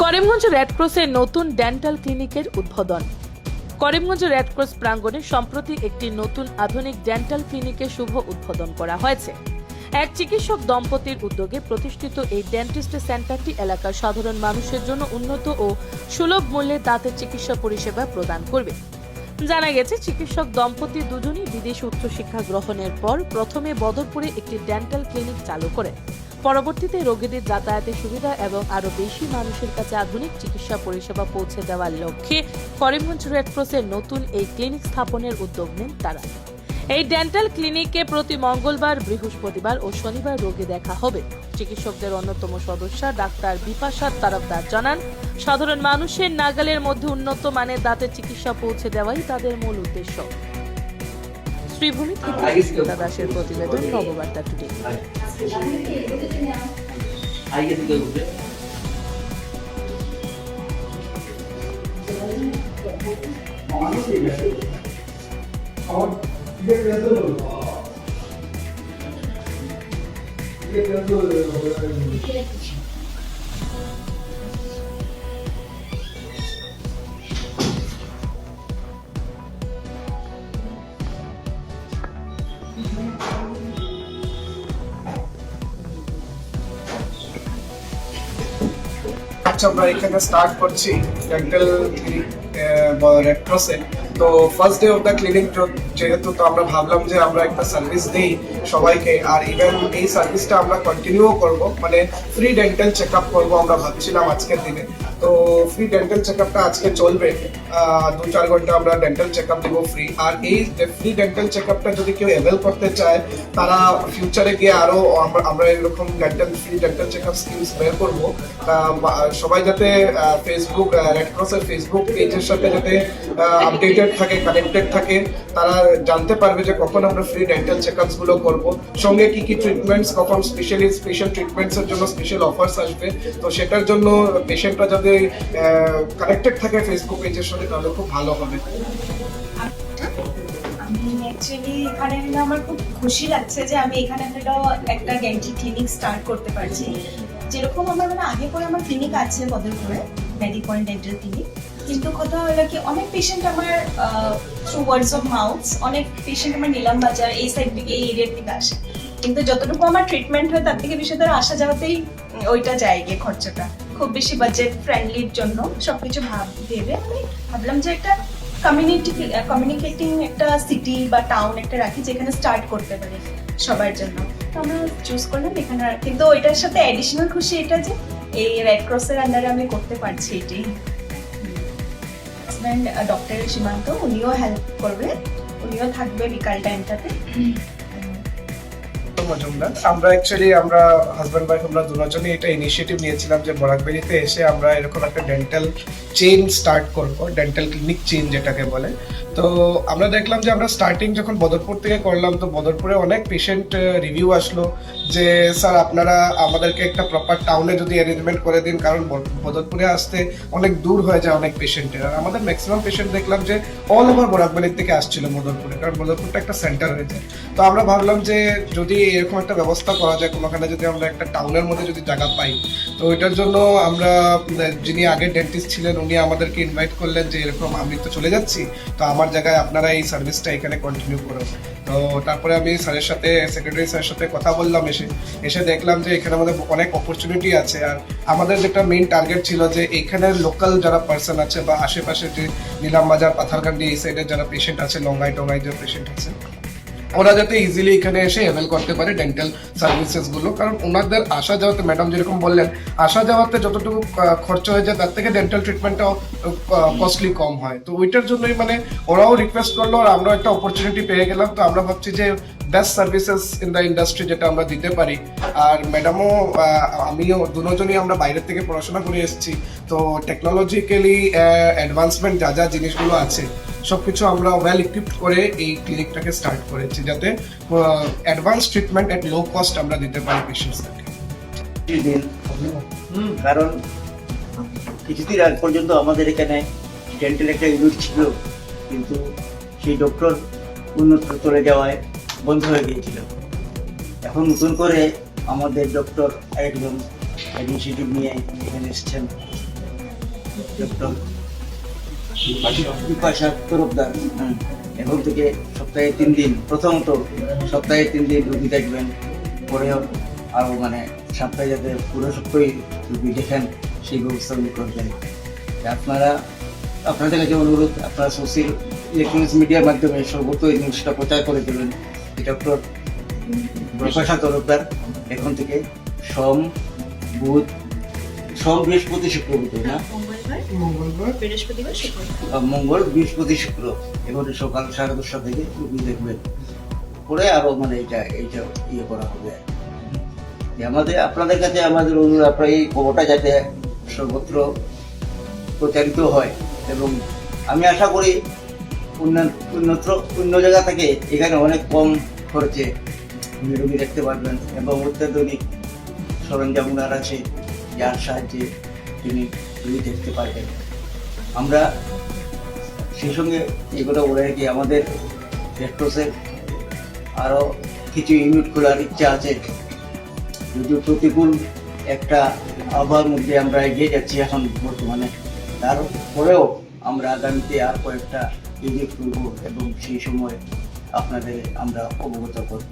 করিমগঞ্জ রেডক্রসের নতুন ডেন্টাল ক্লিনিকের উদ্বোধন। করিমগঞ্জ রেডক্রস প্রাঙ্গণে সম্প্রতি একটি নতুন আধুনিক ডেন্টাল ক্লিনিকের শুভ উদ্বোধন করা হয়েছে। এক চিকিৎসক দম্পতির উদ্যোগে প্রতিষ্ঠিত এই ডেন্টিস্ট সেন্টারটি এলাকার সাধারণ মানুষের জন্য উন্নত ও সুলভ মূল্যে দাঁতের চিকিৎসা পরিষেবা প্রদান করবে। জানা গেছে, চিকিৎসক দম্পতি দুজনই বিদেশে উচ্চশিক্ষা গ্রহণের পর প্রথমে বদরপুরে একটি ডেন্টাল ক্লিনিক চালু করে পরবর্তীতে রোগীদের যাতায়াতের সুবিধা এবং আরও বেশি মানুষের কাছে আধুনিক চিকিৎসা পরিষেবা পৌঁছে দেওয়ার লক্ষ্যে করিমগঞ্জ রেডক্রসের নতুন এই ক্লিনিক স্থাপনের উদ্যোগ নেন তারা। এই ডেন্টাল ক্লিনিকে প্রতি মঙ্গলবার, বৃহস্পতিবার ও শনিবার রোগী দেখা হবে। চিকিৎসকদের অন্যতম সদস্য ডাক্তার বিপাশা তারফদার জানান, সাধারণ মানুষের নাগালের মধ্যে উন্নত মানের দাঁতের চিকিৎসা পৌঁছে দেওয়াই তাদের মূল উদ্দেশ্য। শ্রীভূমি থেকে সুমিতা দাসের প্রতিবেদন, নববার্তা টুডে। আমরা এখানে স্টার্ট করছি ডেন্টাল ক্লিনিক রেডক্রসে। তো first day of the clinic যেহেতু, তো আমরা ভাবলাম যে আমরা একটা সার্ভিস দিই সবাইকে, আর ইভেন এই সার্ভিসটা আমরা কন্টিনিউ করব, মানে ফ্রি ডেন্টাল চেক আপ করবো আমরা ভাবছিলাম আজকের দিনে। তো ফ্রি ডেন্টাল চেক আপটা আজকে চলবে, 2-4 ঘন্টা আমরা ডেন্টাল চেক আপ দেবো ফ্রি। আর এই ফ্রি ডেন্টাল চেক আপটা যদি কেউ অ্যাভেল করতে চায়, তারা ফিউচারে গিয়ে আরো আমরা এরকম free dental check up schemes বের করবো। সবাই যাতে ফেসবুক, রেডক্রসের ফেসবুক পেজের সাথে যাতে আপডেটেড থাকে, কানেক্টেড থাকে, তারা জানতে পারবে যে কখন আমরা ফ্রি ডেন্টাল চেক আপস গুলো করবো, সঙ্গে কি কি ট্রিটমেন্টস, কখন স্পেশাল ট্রিটমেন্টস এর জন্য স্পেশাল অফার্স আসবে। তো সেটার জন্য পেশেন্টরা যদি কানেক্টেড থাকে ফেসবুক পেজের সাথে, তাহলে খুব ভালো হবে। অ্যাকচুয়ালি এখানে আমার খুব খুশি লাগছে যে আমি এখানে একটা ডেন্টাল ক্লিনিক স্টার্ট করতে পারছি। যেরকম আমার আগে করে আমার ক্লিনিক আছে বদরপুরে, মেডি পয়েন্ট ডেন্টাল ক্লিনিক, কিন্তু কথা হলো কি অনেক পেশেন্ট আমার থ্রু ওয়ার্ডস অফ মাউথস, অনেক পেশেন্ট আমার নিলাম বাজার এই সাইড থেকে, এই এরিয়ার থেকে আসে, কিন্তু যতটুকু আমার ট্রিটমেন্ট হয় তার থেকে বেশি ধরো আসা যাওয়াতেই ওইটা যায় গিয়ে খরচাটা। খুব বেশি বাজেট ফ্রেন্ডলির জন্য সবকিছু ভেবে আমি ভাবলাম যে একটা কমিউনিকেটিং একটা সিটি বা টাউন একটা রাখি, যেখানে স্টার্ট করতে পারি সবার জন্য। তো আমরা চুজ করলাম এখানে। কিন্তু ওইটার সাথে অ্যাডিশনাল খুশি এটা যে এই রেডক্রসের আন্ডারে আমি করতে পারছি এটি। হাজব্যান্ড ডক্টর সীমান্ত, উনিও হেল্প করবে, উনিও থাকবে বিকাল টাইমটাতে। আমরা হাজব্যান্ড ওয়াইফ আমরা দুজনই এটা ইনিশিয়েটিভ নিয়েছিলাম যে বরাকবেরিতে এসে আমরা এরকম একটা ডেন্টাল চেইন স্টার্ট করবো, ডেন্টাল ক্লিনিক চেইন যেটাকে বলে। তো আমরা দেখলাম যে আমরা স্টার্টিং যখন বদরপুর থেকে করলাম, তো বদরপুরে অনেক পেশেন্ট রিভিউ আসলো যে স্যার আপনারা আমাদেরকে একটা প্রপার টাউনে যদি অ্যারেঞ্জমেন্ট করে দিন, কারণ বদরপুরে আসতে অনেক দূর হয়ে যায় অনেক পেশেন্টের। আর আমাদের ম্যাক্সিমাম পেশেন্ট দেখলাম যে অল ওভার বরাকবেরির থেকে আসছিল বদরপুরে, কারণ বদরপুরটা একটা সেন্টার হয়েছে। তো আমরা ভাবলাম যে যদি এরকম একটা ব্যবস্থা করা যায় কোনোখানে, যদি আমরা একটা টাউনের মধ্যে যদি জায়গা পাই, তো ওইটার জন্য আমরা, যিনি আগে ডেন্টিস্ট ছিলেন উনি আমাদেরকে ইনভাইট করলেন যে এরকম আমি তো চলে যাচ্ছি, তো আমার জায়গায় আপনারা এই সার্ভিসটা এখানে কন্টিনিউ করুন। তো তারপরে আমি স্যারের সাথে, সেক্রেটারি স্যারের সাথে কথা বললাম, এসে দেখলাম যে এখানে আমাদের অনেক অপরচুনিটি আছে। আর আমাদের যেটা মেইন টার্গেট ছিল যে এখানে লোকাল যারা পার্সন আছে বা আশেপাশে যে নিলামবাজার, পাথারকান্দি এই সাইডের যারা পেশেন্ট আছে, লঙ্গাই টঙ্গাই যে পেশেন্ট আছে, ওরা যাতে ইজিলি এখানে এসে অ্যাভেল করতে পারে ডেন্টাল সার্ভিসেস গুলো। কারণ ওনাদের আসা যাওয়াতে, ম্যাডাম যেরকম বললেন, আসা যাওয়াতে যতটুকু খরচ হয়ে যায় তার থেকে ডেন্টাল ট্রিটমেন্টটাও কস্টলি কম হয়। তো ওইটার জন্যই ওরাও রিকোয়েস্ট করলো আর আমরাও একটা অপরচুনিটি পেয়ে গেলাম। তো আমরা ভাবছি যে best services in the industry যেটা আমরা দিতে পারি। আর ম্যাডামও, আমিও, দুজনই আমরা বাইরের থেকে পড়াশোনা করে এসেছি। তো টেকনোলজিক্যালি অ্যাডভান্সমেন্ট যা যা জিনিসগুলো আছে সবকিছু আমরা ওয়েল ইকুইপড করে এই ক্লিনিকটাকে স্টার্ট করেছি, যাতে অ্যাডভান্স ট্রিটমেন্ট এট লো কস্ট আমরা দিতে পারি পেশেন্টসদেরকে। কারণ কিছুদিন আগ পর্যন্ত আমাদের এখানে ডেন্টাল একটা ইউনিট ছিল, কিন্তু সেই ডক্টর উন্নত চলে যাওয়ায় বন্ধ হয়ে গিয়েছিল। এখন নতুন করে আমাদের ডক্টর একজন ইনিশিয়েটিভ নিয়ে এখানে এসেছেন, ডক্টর বিপাশা তরফদার। এখন থেকে সপ্তাহে 3 দিন, প্রথমত সপ্তাহে 3 দিন রুগী দেখবেন, পরেও আরও মানে সপ্তাহে যাতে পুরো সপ্তাহে রুগী দেখেন সেই ব্যবস্থা উনি করবেন। আপনারা আপনাদের কাছে অনুরোধ, আপনারা সোশ্যাল ইলেকট্রনিক্স মিডিয়ার মাধ্যমে সর্বত্র এই নিউজটা প্রচার করে দেবেন। ডক্টর বিপাশা তরফদার এখন থেকে সোম, বুধ, বৃহস্পতি, শুক্র, না মঙ্গলবার, বৃহস্পতিবার, শুক্রবার। মঙ্গল, বৃহস্পতি, শুক্র এখন সকাল 10:30 থেকে রুগী দেখবেন, পরে আরো মানে এইটা ইয়ে করা হবে। আমাদের আপনাদের কাছে আমাদের অনুরোধ, আপনার এই খবরটা যাতে সর্বত্র প্রচারিত হয়, এবং আমি আশা করি অন্য জায়গা থেকে এখানে অনেক কম খরচে রুগী দেখতে পারবেন, এবং অত্যাধুনিক সরঞ্জাম উনার আছে যার সাহায্যে তিনি রুগী দেখতে পারবেন। আমরা সেই সঙ্গে এগুলো বলে রাখি, আমাদের রেড ক্রসের আরও কিছু ইউনিট খোলার ইচ্ছা আছে। যদিও প্রতিকূল একটা আবহাওয়ার মধ্যে আমরা এগিয়ে যাচ্ছি এখন বর্তমানে, তারপরেও আমরা আগামীতে আর কয়েকটা ইউনিট খুলব এবং সেই সময় আপনাদের আমরা অবগত করব।